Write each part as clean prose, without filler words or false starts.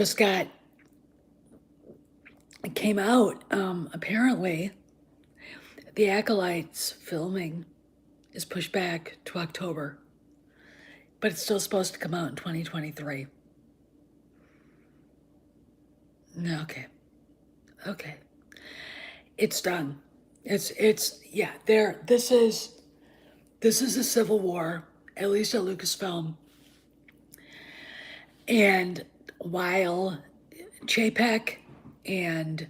just got, it came out, apparently the Acolytes filming is pushed back to October, but it's still supposed to come out in 2023. Okay. Okay. It's done. Yeah, this is a civil war, at least at Lucasfilm. And while Chapek and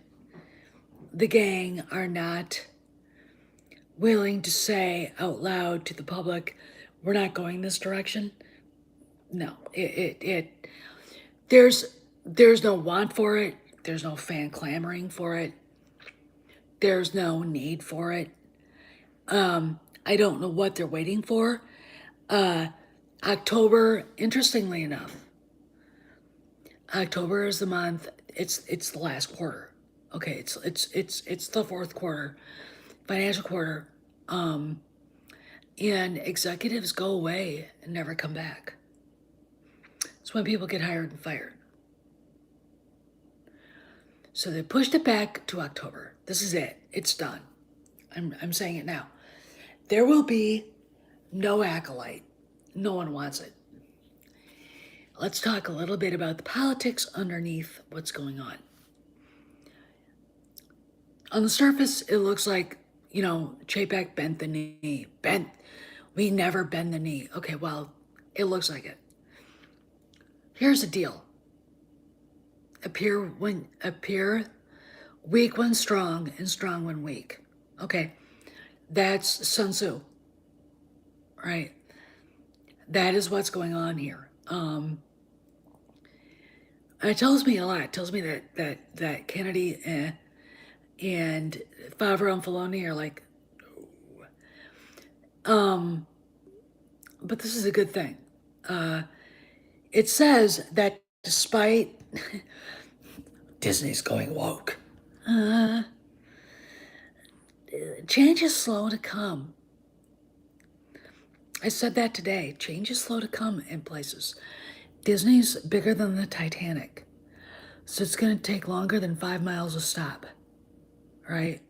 the gang are not willing to say out loud to the public, we're not going this direction. No, there's no want for it. There's no fan clamoring for it. There's no need for it. I don't know what they're waiting for. October, interestingly enough, October is the month. It's the last quarter. Okay, it's the fourth quarter, financial quarter. And executives go away and never come back. It's when people get hired and fired. So they pushed it back to October. This is it. It's done. I'm saying it now. There will be no Acolyte. No one wants it. Let's talk a little bit about the politics underneath what's going on. On the surface, it looks like, Chapek bent the knee. We never bend the knee. Okay, well, it looks like it. Here's the deal. Appear weak when strong and strong when weak. Okay, that's Sun Tzu, right? That is what's going on here. It tells me a lot. It tells me that Kennedy and Favreau and Filoni are like, but this is a good thing. It says that despite Disney's going woke, change is slow to come. I said that today. Change is slow to come in places. Disney's bigger than the Titanic, so it's going to take longer than 5 miles a stop, right?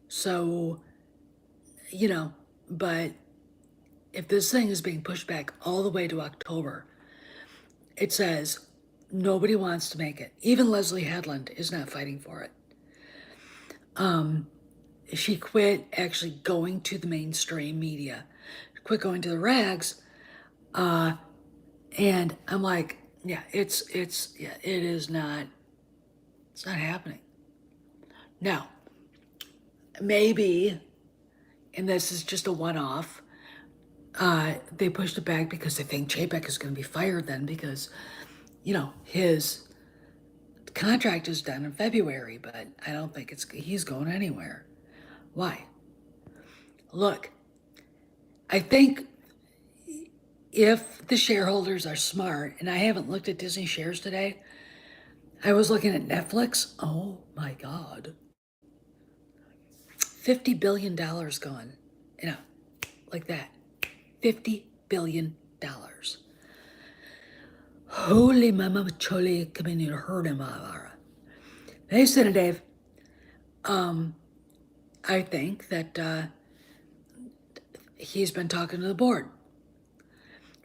So, but if this thing is being pushed back all the way to October, it says nobody wants to make it. Even Leslie Headland is not fighting for it. She quit actually going to the mainstream media, quit going to the rags, and I'm like, yeah, it is not. It's not happening. Now, maybe, and this is just a one-off, they pushed it back because they think Chapek is going to be fired then because, his contract is done in February, but I don't think he's going anywhere. Why? Look, I think if the shareholders are smart, and I haven't looked at Disney shares today, I was looking at Netflix. Oh my God. $50 billion gone. Like that. $50 billion. Holy mama choli coming in hurt him. Hey, Senator Dave. I think that he's been talking to the board.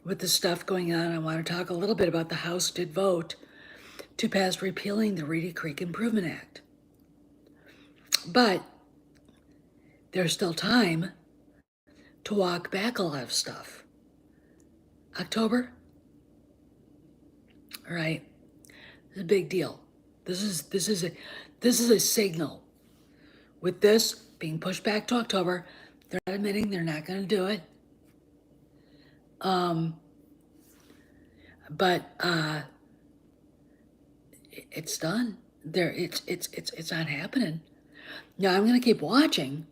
With the stuff going on, I want to talk a little bit about the House did vote to pass repealing the Reedy Creek Improvement Act. But there's still time to walk back a lot of stuff. October? All right. This is a big deal. This is a signal. With this being pushed back to October, they're not admitting they're not going to do it. But it's done. It's not happening. Now I'm going to keep watching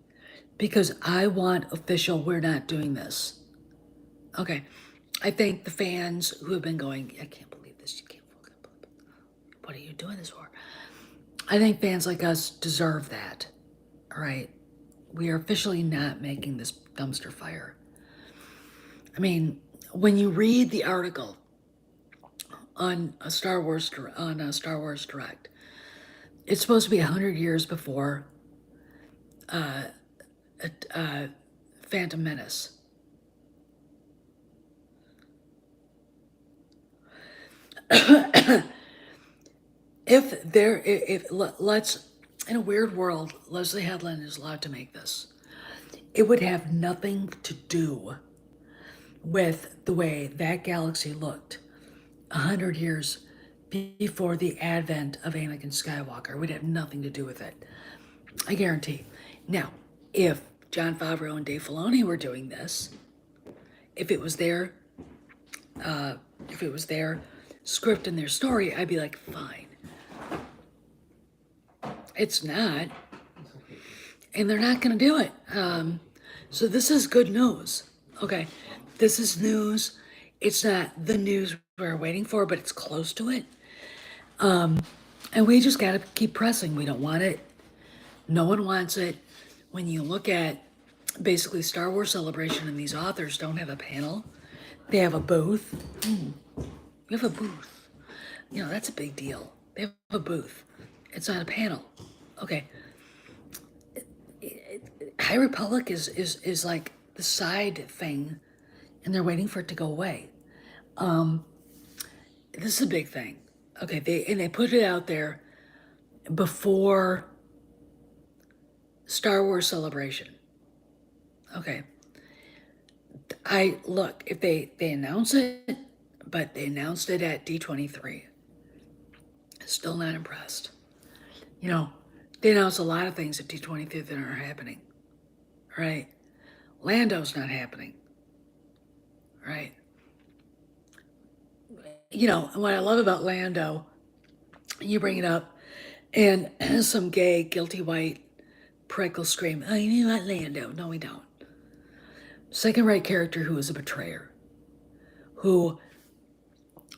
because I want official. We're not doing this. Okay. I think the fans who have been going, I can't believe this. You can't believe it. What are you doing this for? I think fans like us deserve that. All right. We are officially not making this dumpster fire. I mean, when you read the article on a Star Wars Direct. It's supposed to be 100 years before Phantom Menace. if let's, in a weird world, Leslie Headland is allowed to make this. It would have nothing to do with the way that galaxy looked 100 years before the advent of Anakin Skywalker. It would have nothing to do with it. I guarantee. Now, if Jon Favreau and Dave Filoni were doing this, if it was their script and their story, I'd be like, fine. It's not, and they're not going to do it. So this is good news. Okay, this is news. It's not the news we're waiting for, but it's close to it. And we just got to keep pressing. We don't want it. No one wants it. When you look at basically Star Wars Celebration, and these authors don't have a panel, they have a booth. You have a booth. You know, that's a big deal. They have a booth. It's not a panel. Okay. High Republic is like the side thing, and they're waiting for it to go away. This is a big thing. Okay, they put it out there before Star Wars Celebration. Okay. Look, if they announce it, but they announced it at D23. Still not impressed. You know, they announced a lot of things at D23 that aren't happening. Right? Lando's not happening. Right? You know, what I love about Lando, you bring it up, and some gay, guilty white prick will scream, oh, you want Lando? No, we don't. Second-rate character who is a betrayer, who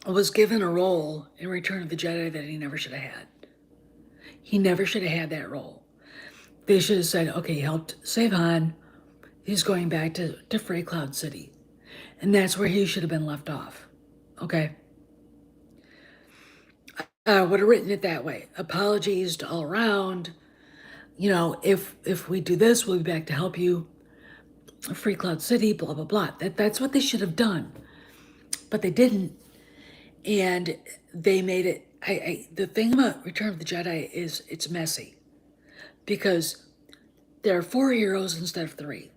was given a role in Return of the Jedi that he never should have had. He never should have had that role. They should have said, okay, he helped save Han. He's going back to Free Cloud City. And that's where he should have been left off. Okay? I would have written it that way. Apologies to all around. You know, if we do this, we'll be back to help you. Free Cloud City, blah, blah, blah. That's what they should have done. But they didn't. And they made it, the thing about Return of the Jedi is it's messy. Because there are 4 heroes instead of 3.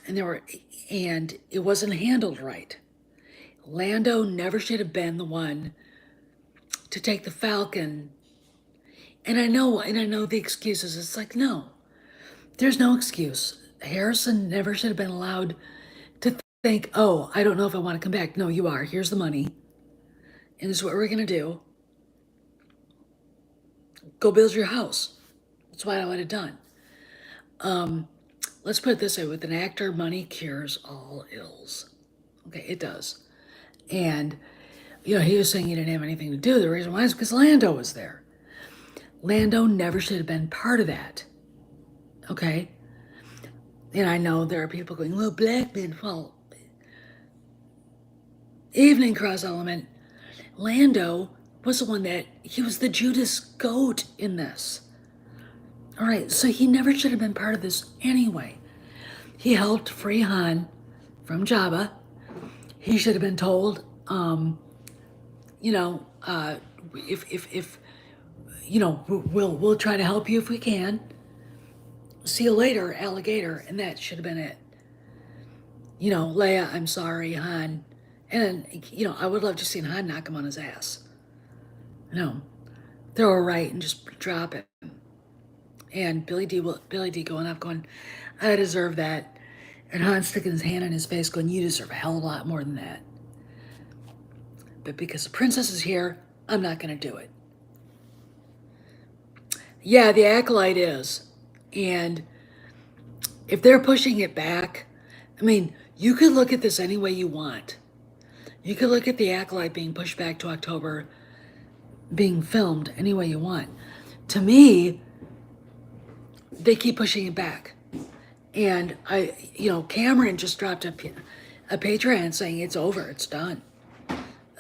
And it wasn't handled right. Lando never should have been the one to take the Falcon. And I know the excuses. It's like, no, there's no excuse. Harrison never should have been allowed to think, oh, I don't know if I want to come back. No, you are. Here's the money. And this is what we're going to do. Go build your house. That's what I would have done. Let's put it this way. With an actor, money cures all ills. Okay, it does. And, you know, he was saying he didn't have anything to do. The reason why is because Lando was there. Lando never should have been part of that. Okay? And I know there are people going, well, black men, well, Evening Cross element. Lando was the one he was the Judas goat in this. All right, so he never should have been part of this anyway. He helped free Han from Jabba. He should have been told, you know, if you know, we'll try to help you if we can. See you later, alligator, and that should have been it. You know, Leia, I'm sorry, Han. And, you know, I would love to see Han knock him on his ass. No, throw her right and just drop it. And Billy D going up going, I deserve that. And Han sticking his hand in his face going, you deserve a hell of a lot more than that. But because the princess is here, I'm not going to do it. Yeah, the Acolyte is. And if they're pushing it back, I mean, you could look at this any way you want. You could look at the Acolyte being pushed back to October, being filmed any way you want. To me, they keep pushing it back. And you know, Cameron just dropped a Patreon saying it's over, it's done.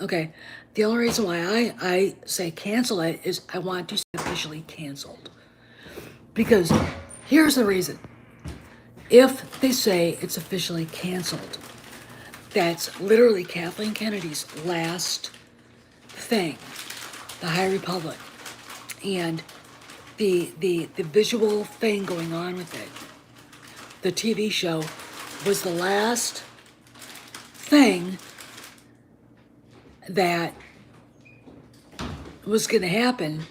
Okay. The only reason why I say cancel it is I want to say officially canceled. Because here's the reason. If they say it's officially canceled, that's literally Kathleen Kennedy's last thing, the High Republic, and the visual thing going on with it. The TV show was the last thing that was going to happen,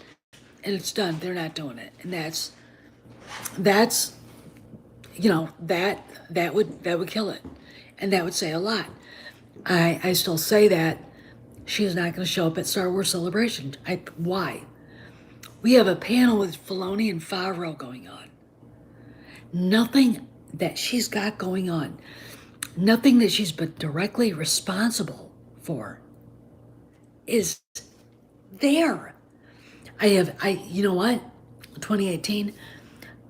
and it's done. They're not doing it, and that's that would kill it, and that would say a lot. I still say that she's not going to show up at Star Wars Celebration. Why? We have a panel with Filoni and Favreau going on. Nothing that she's got going on, nothing that she's been directly responsible for is there. You know what? 2018,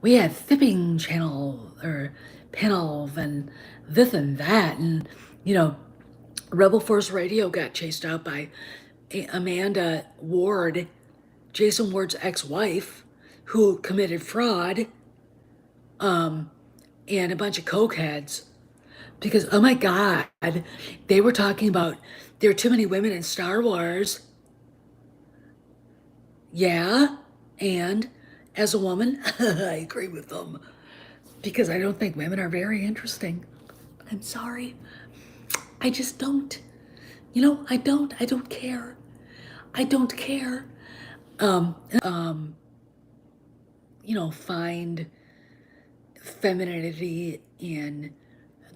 we had Thipping Channel or panel and this and that, and Rebel Force Radio got chased out by Amanda Ward, Jason Ward's ex-wife, who committed fraud, and a bunch of cokeheads. Because, oh my God, they were talking about there are too many women in Star Wars. Yeah, and as a woman, I agree with them. Because I don't think women are very interesting. I'm sorry. I just don't. I don't care. I don't care. Find femininity in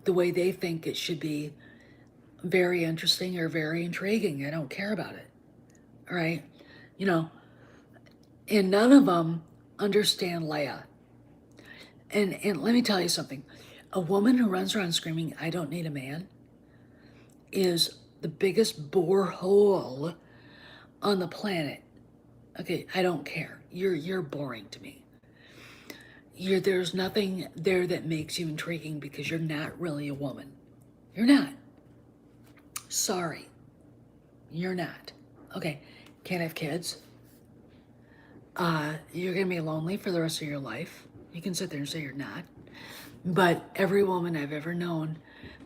the way they think it should be very interesting or very intriguing. I don't care about it. All right? And none of them understand Leia. And let me tell you something. A woman who runs around screaming, "I don't need a man," is the biggest borehole on the planet. Okay, I don't care. You're boring to me. There's nothing there that makes you intriguing because you're not really a woman. You're not. Sorry. You're not. Okay, can't have kids. You're gonna be lonely for the rest of your life. You can sit there and say you're not. But every woman I've ever known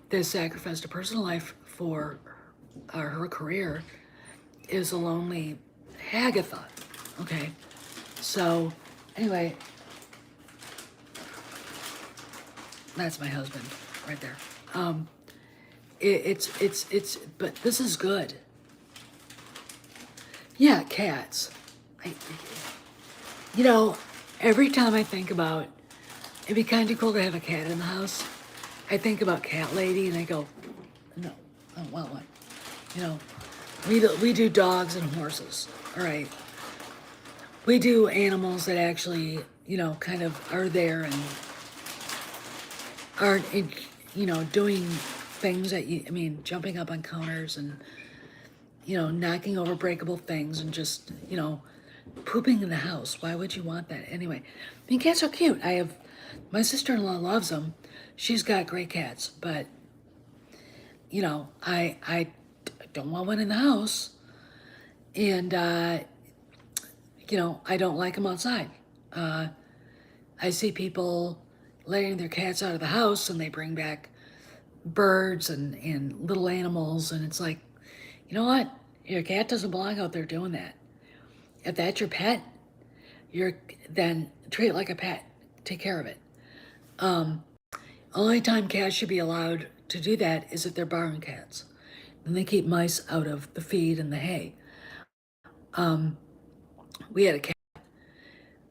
that sacrificed a personal life for her career is a lonely Hagatha. Okay, so anyway, that's my husband right there. But this is good. Yeah, cats. Every time I think about it'd be kind of cool to have a cat in the house, I think about Cat Lady and I go, no, I don't want one. We do dogs and horses, all right? We do animals that actually, kind of are there and aren't, doing things that jumping up on counters and, knocking over breakable things and just, pooping in the house. Why would you want that? Anyway, cats are cute. My sister-in-law loves them. She's got great cats, but, I don't want one in the house. And, I don't like them outside. I see people letting their cats out of the house and they bring back birds and little animals. And it's like, you know what? Your cat doesn't belong out there doing that. If that's your pet, then treat it like a pet. Take care of it. Only time cats should be allowed to do that is if they're barn cats. And they keep mice out of the feed and the hay. We had a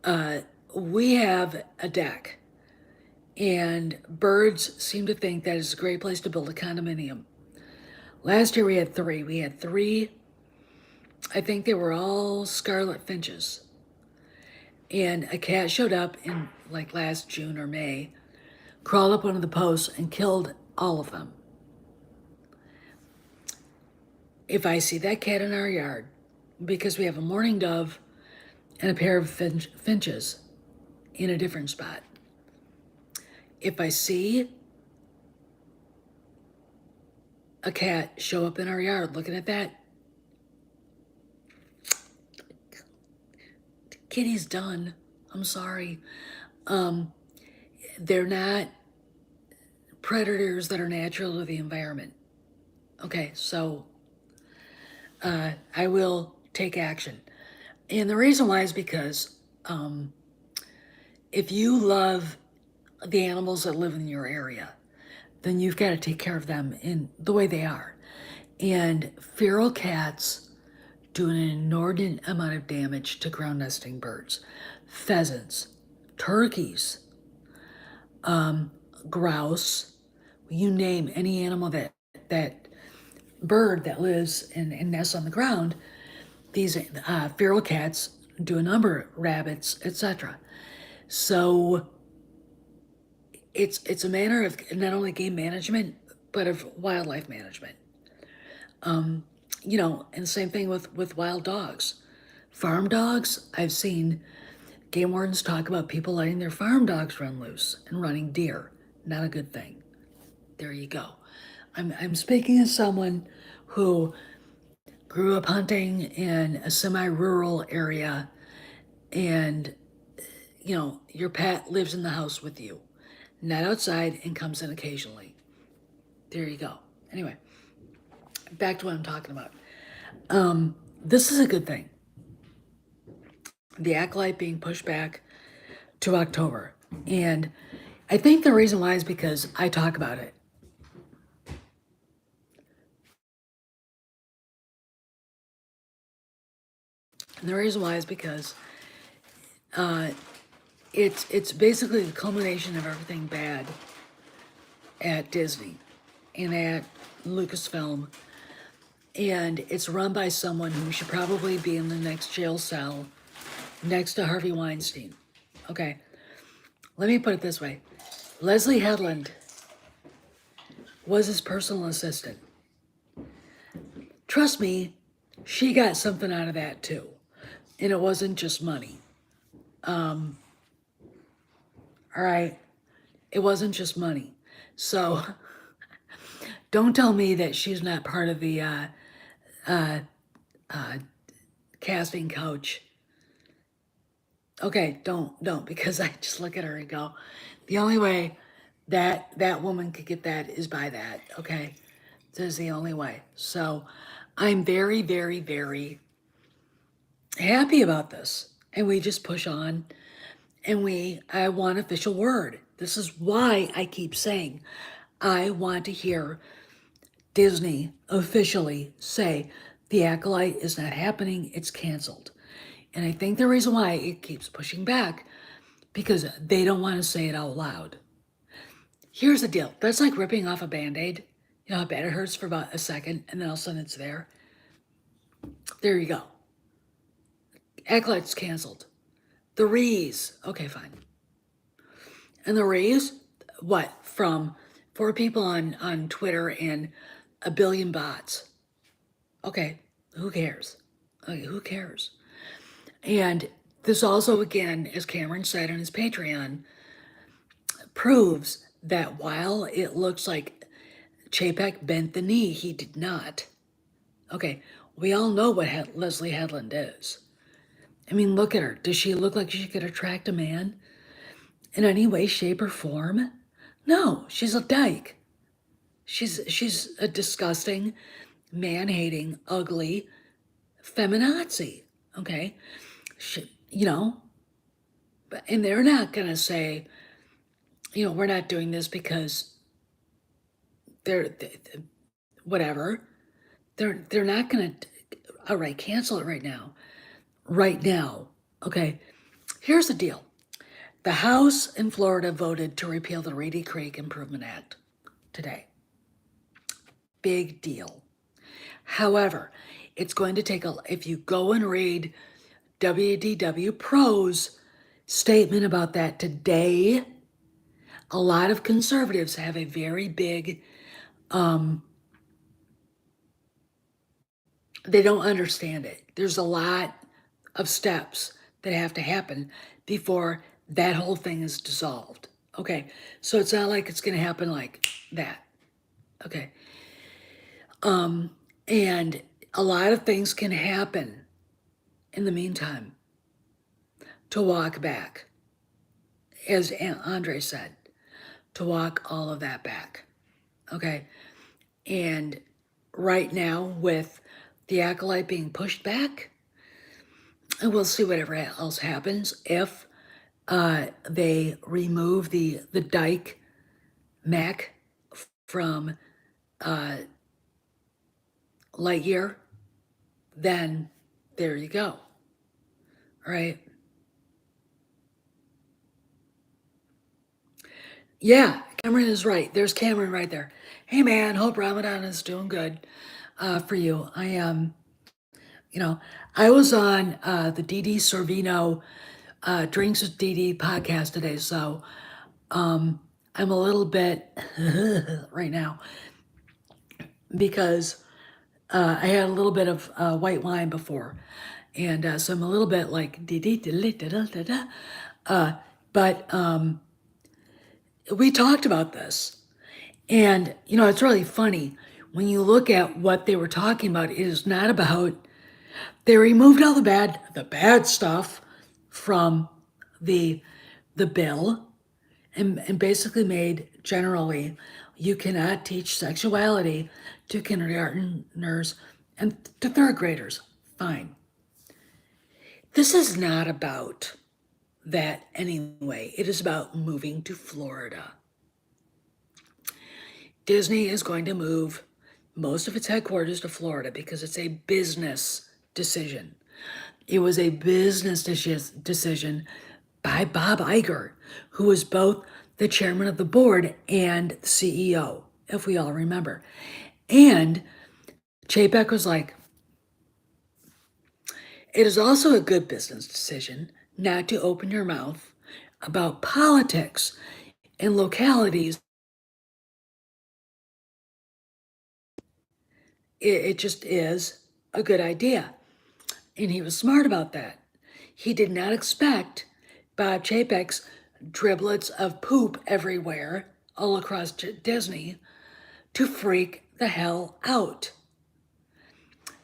cat. We have a deck. And birds seem to think that is a great place to build a condominium. Last year we had three. We had three, I think they were all scarlet finches. And a cat showed up in like last June or May, crawled up one of the posts and killed all of them. If I see that cat in our yard, because we have a mourning dove and a pair of finches in a different spot, if I see a cat show up in our yard looking at that, Kitty's done. I'm sorry. They're not predators that are natural to the environment. Okay, so I will take action. And the reason why is because if you love the animals that live in your area, then you've got to take care of them in the way they are. And feral cats do an inordinate amount of damage to ground nesting birds, pheasants, turkeys, grouse, you name any animal that bird that lives and nests on the ground, these feral cats do a number, rabbits, etc. So it's a matter of not only game management but of wildlife management. And same thing with wild dogs. Farm dogs, I've seen game wardens talk about people letting their farm dogs run loose and running deer. Not a good thing. There you go. I'm speaking as someone who grew up hunting in a semi-rural area, and your pet lives in the house with you, not outside, and comes in occasionally. There you go. Anyway, back to what I'm talking about. This is a good thing. The ACOLYTE being pushed back to October. And I think the reason why is because I talk about it. And the reason why is because it's basically the culmination of everything bad at Disney and at Lucasfilm. And it's run by someone who should probably be in the next jail cell next to Harvey Weinstein. Okay, let me put it this way. Leslie Headland was his personal assistant. Trust me, she got something out of that too. And it wasn't just money. All right, it wasn't just money. So don't tell me that she's not part of the casting couch. Okay, don't, because I just look at her and go, the only way that woman could get that is by that. Okay, this is the only way. So I'm very, very, very happy about this, and we just push on, and I want official word. This is why I keep saying I want to hear Disney officially say the ACOLYTE is not happening, it's canceled. And I think the reason why it keeps pushing back, because they don't want to say it out loud. Here's the deal. That's like ripping off a Band-Aid. You know how bad it hurts for about a second, and then all of a sudden it's there. There you go. ACOLYTE's canceled. The Rees. Okay, fine. And the Rees, what? From 4 people on Twitter and a billion bots. Okay, who cares? Okay, who cares? And this also, again, as Cameron said on his Patreon, proves that while it looks like Chapek bent the knee, he did not. Okay, we all know what Leslie Headland is. I mean, look at her. Does she look like she could attract a man in any way, shape, or form? No, she's a dyke. She's a disgusting, man-hating, ugly feminazi. Okay, and they're not gonna say, we're not doing this because they're whatever. They're not gonna. All right, cancel it right now. Right now. Okay. Here's the deal. The House in Florida voted to repeal the Reedy Creek Improvement Act today. Big deal. However, it's going to take if you go and read WDW Pro's statement about that today, a lot of conservatives have a very big, they don't understand it. There's a lot of steps that have to happen before that whole thing is dissolved. Okay, so it's not like it's going to happen like that. Okay. And a lot of things can happen in the meantime. to walk back, as Andre said, to walk all of that back. Okay. And right now, with the acolyte being pushed back, and we'll see whatever else happens if they remove the Dyke Mac from Lightyear, then there you go. Right? Yeah, Cameron is right. There's Cameron right there. Hey man, hope Ramadan is doing good for you. You know, I was on the Dee Sorvino Drinks with Dee podcast today, so I'm a little bit right now because I had a little bit of white wine before, and so I'm a little bit like Dee da da da da. But we talked about this, and it's really funny when you look at what they were talking about. It is not about. They removed all the bad stuff from the bill, and basically made generally you cannot teach sexuality to kindergartners and to third graders. Fine. This is not about that anyway. It is about moving to Florida. Disney is going to move most of its headquarters to Florida because it's a business decision. It was a business decision by Bob Iger, who was both the chairman of the board and the CEO, if we all remember. And Chapek was like, it is also a good business decision not to open your mouth about politics in localities. It just is a good idea. And he was smart about that. He did not expect Bob Chapek's driblets of poop everywhere all across Disney to freak the hell out.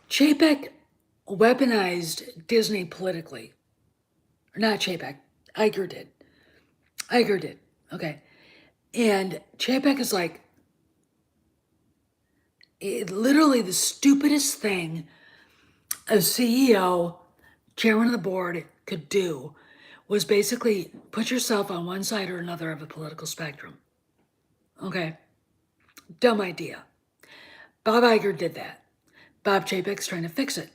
Chapek weaponized Disney politically. Or not Chapek, Iger did. Iger did, okay. And Chapek is like, literally the stupidest thing a CEO, chairman of the board, could do was basically put yourself on one side or another of a political spectrum. Okay? Dumb idea. Bob Iger did that. Bob Chapek's trying to fix it.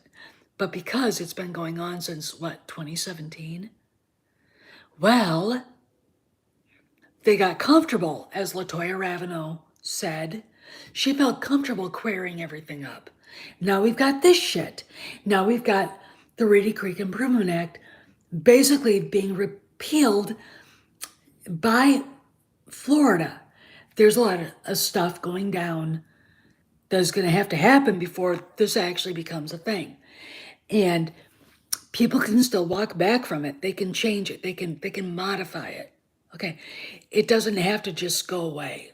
But because it's been going on since, 2017? Well, they got comfortable, as LaToya Ravenel said. She felt comfortable queering everything up. Now we've got this shit. Now we've got the Reedy Creek Improvement Act basically being repealed by Florida. There's a lot of stuff going down that's going to have to happen before this actually becomes a thing. And people can still walk back from it. They can change it. They can modify it. Okay. It doesn't have to just go away.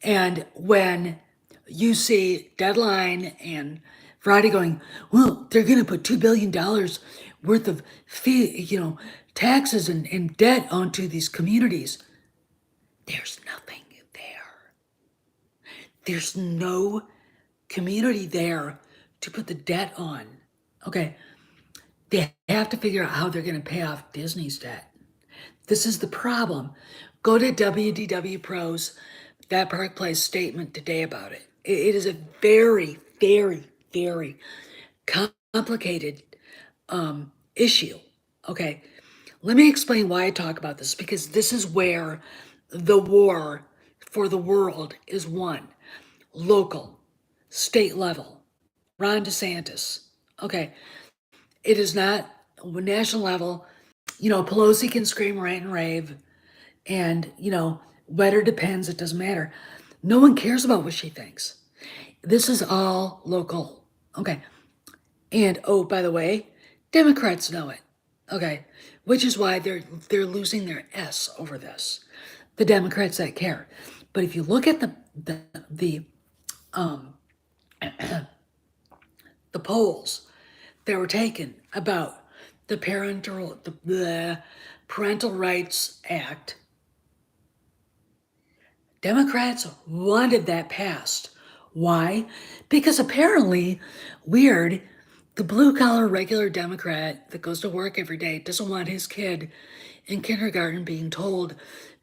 And when you see Deadline and Friday going, well, they're going to put $2 billion worth of taxes and debt onto these communities. There's nothing there. There's no community there to put the debt on. Okay. They have to figure out how they're going to pay off Disney's debt. This is the problem. Go to WDW Pro's That Park Place statement today about it. It is a very, very, very complicated issue. Okay, let me explain why I talk about this, because this is where the war for the world is won. Local, state level. Ron DeSantis. Okay, it is not national level. Pelosi can scream, rant, and rave, and weather depends. It doesn't matter. No one cares about what she thinks. This is all local. Okay. And oh, by the way, Democrats know it. Okay. Which is why they're losing their S over this. The Democrats that care. But if you look at the polls that were taken about the Parental Rights Act. Democrats wanted that passed. Why? Because apparently, weird, the blue collar regular Democrat that goes to work every day doesn't want his kid in kindergarten being told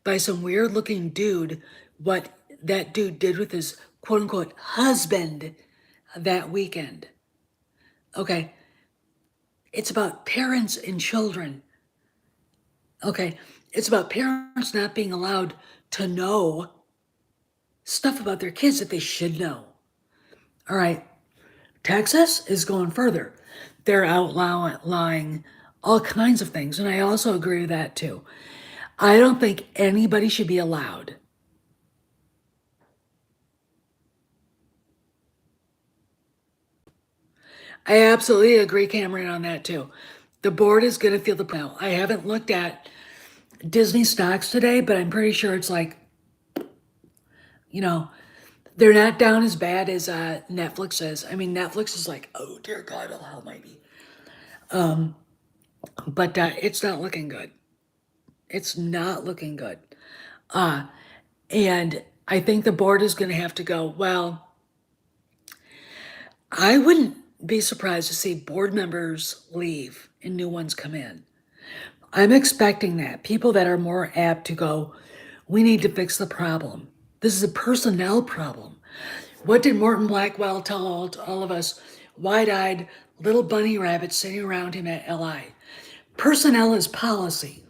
by some weird looking dude what that dude did with his quote unquote husband that weekend. Okay, it's about parents and children. Okay, it's about parents not being allowed to know stuff about their kids that they should know. All right, Texas is going further. They're outlawing all kinds of things, and I also agree with that too. I don't think anybody should be allowed. I absolutely agree, Cameron, on that too. The board is going to feel the now. I haven't looked at Disney stocks today, but I'm pretty sure it's like, you know, they're not down as bad as Netflix is. I mean, Netflix is like, oh dear God Almighty, but it's not looking good. It's not looking good. And I think the board is going to have to go, well, I wouldn't be surprised to see board members leave and new ones come in. I'm expecting that. People that are more apt to go, we need to fix the problem. This is a personnel problem. What did Morton Blackwell tell all of us wide eyed little bunny rabbits sitting around him at LI? Personnel is policy.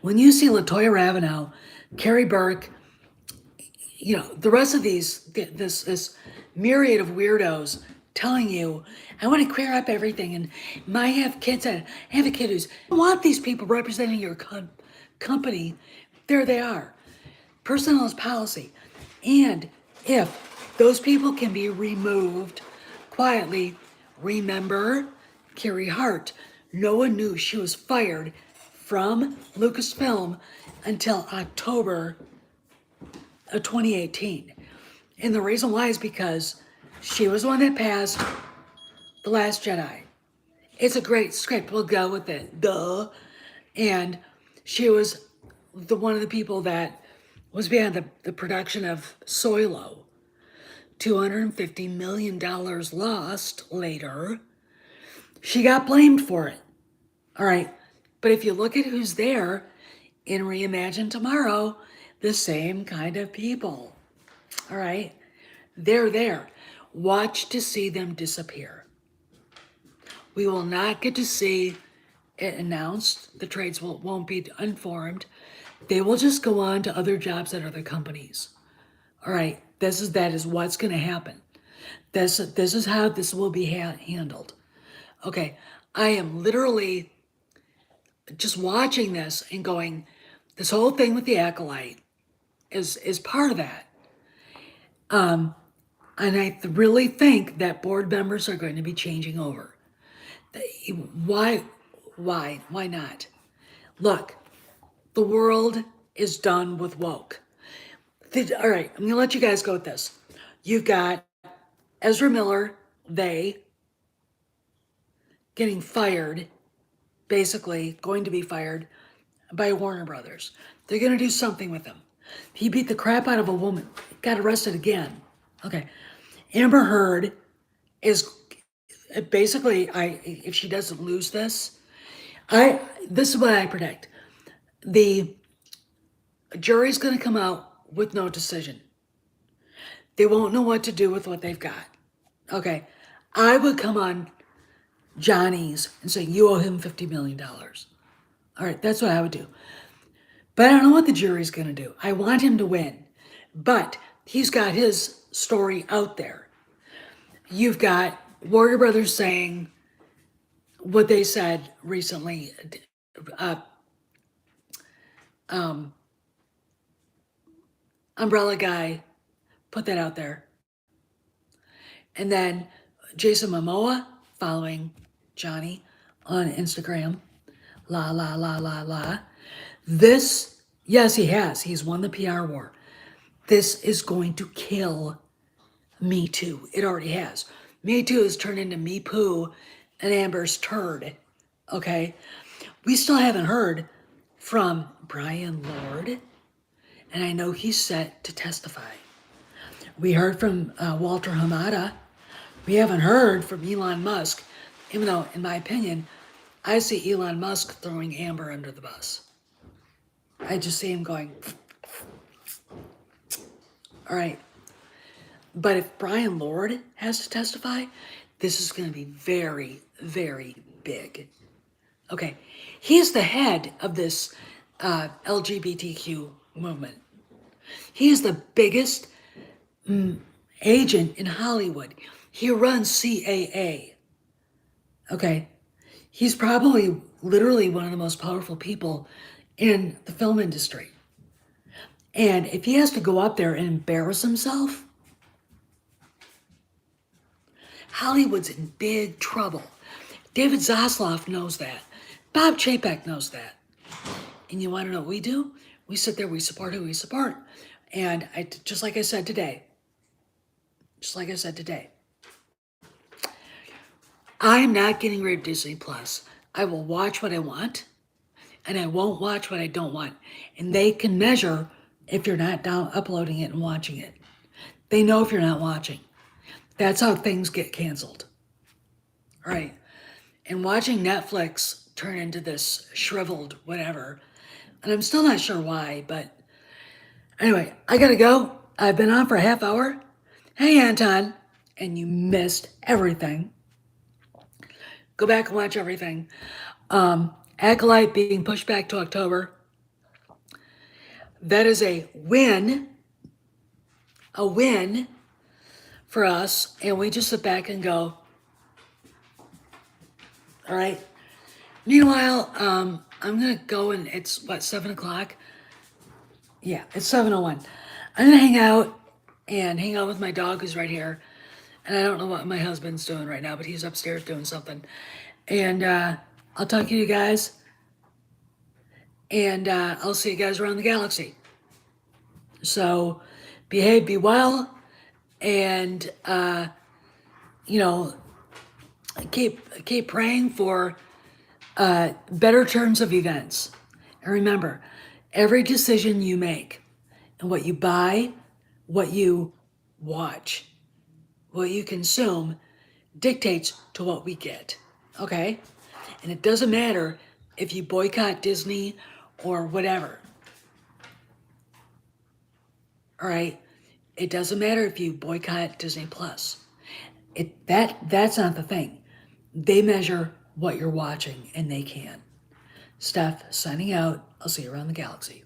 When you see Latoya Ravenel, Carrie Burke, the rest of this myriad of weirdos telling you, I want to clear up everything, and I have kids. I have a kid who's I don't want these people representing your company. There they are. Personnel is policy, and if those people can be removed quietly, remember Carrie Hart. No one knew she was fired from Lucasfilm until October of 2018. And the reason why is because she was the one that passed The Last Jedi. It's a great script. We'll go with it. Duh. And she was one of the people that was behind the production of Solo. $250 million lost later. She got blamed for it. All right. But if you look at who's there in Reimagine Tomorrow, the same kind of people. All right. They're there. Watch to see them disappear. We will not get to see it announced. The trades won't be informed. They will just go on to other jobs at other companies. All right. That is what's going to happen. This is how this will be handled. Okay. I am literally just watching this and going, this whole thing with the Acolyte is part of that. And I really think that board members are going to be changing over. Why not? Look, the world is done with woke. All right, I'm gonna let you guys go with this. You've got Ezra Miller, they getting fired, basically going to be fired by Warner Brothers. They're gonna do something with him. He beat the crap out of a woman, got arrested again. Okay, Amber Heard is basically, if she doesn't lose this, this is what I predict. The jury's going to come out with no decision. They won't know what to do with what they've got. Okay, I would come on Johnny's and say, you owe him $50 million. All right, that's what I would do. But I don't know what the jury's going to do. I want him to win. But he's got his story out there. You've got Warner Brothers saying what they said recently. Umbrella Guy put that out there. And then Jason Momoa following Johnny on Instagram. La, la, la, la, la. This, yes, he has. He's won the PR war. This is going to kill Me Too. It already has. Me Too has turned into Me Poo and Amber's turd. okay? We still haven't heard from Brian Lord, and I know he's set to testify. We heard from Walter Hamada. We haven't heard from Elon Musk, even though, in my opinion, I see Elon Musk throwing Amber under the bus. I just see him going, all right. But if Brian Lord has to testify, this is going to be very, very big. Okay, he's the head of this LGBTQ movement. He is the biggest agent in Hollywood. He runs CAA. Okay, he's probably literally one of the most powerful people in the film industry. And if he has to go up there and embarrass himself, Hollywood's in big trouble. David Zaslav knows that. Bob Chapek knows that. And you want to know what we do? We sit there, we support who we support. And just like I said today, I'm not getting rid of Disney Plus. I will watch what I want, and I won't watch what I don't want. And they can measure if you're not uploading it and watching it. They know if you're not watching. That's how things get canceled. All right. And watching Netflix turn into this shriveled whatever, and I'm still not sure why, but anyway, I gotta go. I've been on for a half hour. Hey, Anton, and you missed everything. Go back and watch everything. Acolyte being pushed back to October. That is a win for us, and we just sit back and go, all right. Meanwhile, I'm gonna go, and it's what, 7 o'clock? Yeah, it's 7:01. I'm gonna hang out with my dog who's right here. And I don't know what my husband's doing right now, but he's upstairs doing something. And I'll talk to you guys. And I'll see you guys around the galaxy. So behave, be well, and keep praying for better terms of events. And remember, every decision you make and what you buy, what you watch, what you consume dictates to what we get, okay? And it doesn't matter if you boycott Disney or whatever, all right? It doesn't matter if you boycott Disney Plus. That's not the thing. They measure what you're watching, and they can. Steph, signing out. I'll see you around the galaxy.